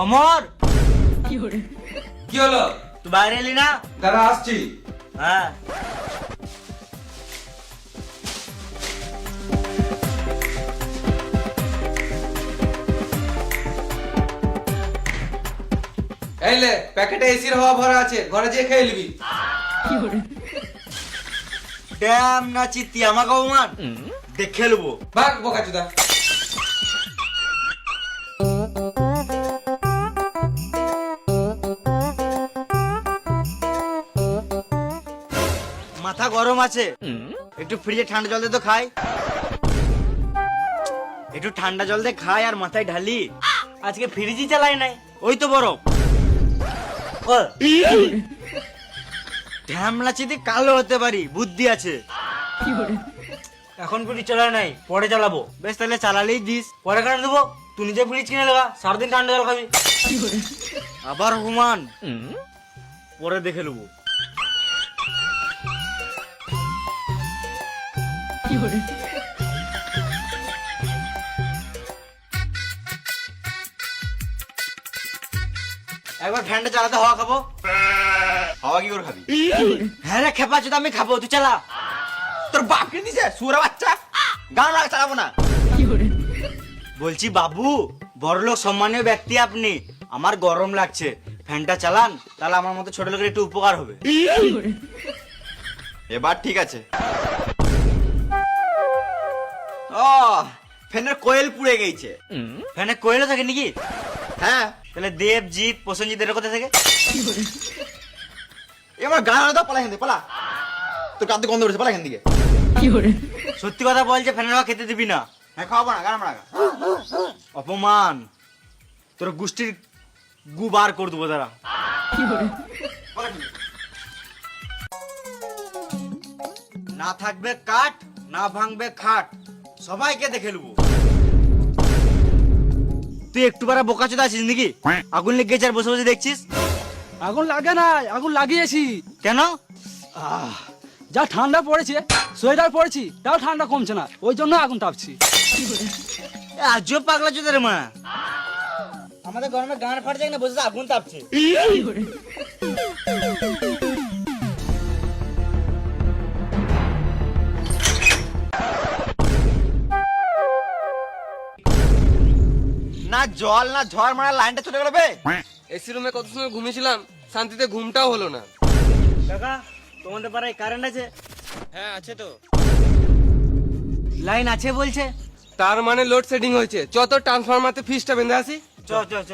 অমর কি হলো? তুই বাইরে এলি না? দাঁড়া আসছি। হ্যাঁ এইলে প্যাকেটে এসির হাওয়া ভরা আছে, ঘরে যেয়ে খেয়ে নিবি। ড্যাম না চিত্তি আমাকে অপমান দেখে নেবো। ভাগ বোকাচোদা। মাথা গরম আছে, একটু ফ্রিজে ঠান্ডা জল দে তো খাই। একটু ঠান্ডা জল দে খাই আর মাথায় ঢালি। আজকে ফ্রিজই চালাই নাই, ওই তো বরফ। ঢ্যামলা চিতি কালো হতে পারি, বুদ্ধি আছে। এখন ফ্রিজ চালাই নাই, পরে চালাবো। বেশ তাহলে চালালেই দিস, পরে কাটে দেবো। তুই নিজে ফ্রিজ কিনে লাগা, সারাদিন ঠান্ডা জল খাবি। আবার হুমান, পরে দেখে নেবো। একবার ফ্যানটা চালাতে হাওয়া খাবো। হাওয়া কি করে খাবি? হ্যাঁ রে খেপা চোদা, আমি খাবো, তুই চালা। তোর বাপ কিনে দিছে সুরা বাচ্চা, গান লাগা চালাবো না। বলছি বাবু, বড়লোক সম্মানীয় ব্যক্তি আপনি, আমার গরম লাগছে, ফ্যানটা চালান, তাহলে আমার মতো ছোট লোকের একটু উপকার হবে। এবার ঠিক আছে। ও ফ্যানের কোয়েল পুড়ে গেছে। ফ্যানে কোয়েলও থাকে নাকি? হ্যাঁ, তাহলে দেবজিৎ প্রসেনজিৎ এর কোথা থেকে? এবার গান আলাদা, পালা এখান থেকে, পালা। তোর কাঁদতে গন্ধ উঠেছে, পালা এখান থেকে। সত্যি কথা বলছে, ফ্যানের হাওয়া খেতে দিবি না। হ্যাঁ, খাওয়াবো না, গান আমরা গা। অপমান, তোর গোষ্ঠীর গু বার করে দেবো তারা। পালা এখান থেকে। না থাকবে কাঠ, না ভাঙবে খাট, সবাইকে দেখে নেবো। তুই একটু বারা বোকা চোদা আছিস নাকি? আগুন লেগে গেছে আর বসে বসে দেখছিস। আগুন লাগে না, আগুন লাগিয়েছি। কেন? যা ঠান্ডা পড়েছে, সোয়েটার পরেছি, তাও ঠান্ডা কমছে না, ওই জন্য আগুন তাপছি। আজও পাগলা চোদা রে মা। আমাদের গরমে গান ফাটছে না, বসে আগুন তাপছে। না জল না ঝড় মারা লাইনটা চলে গেল বে। এসি রুমে কত সময় ঘুমিয়েছিলাম, শান্তিতে ঘুমটাও হলো না। কাকা, তোমাদের পাড়ায় কারেন্ট আছে? হ্যাঁ আছে তো। লাইন আছে বলছে। তার মানে লোড শেডিং হয়েছে। চত ট্রান্সফরমারতে ফিসটা বেঁধে আসি। চ চ চ।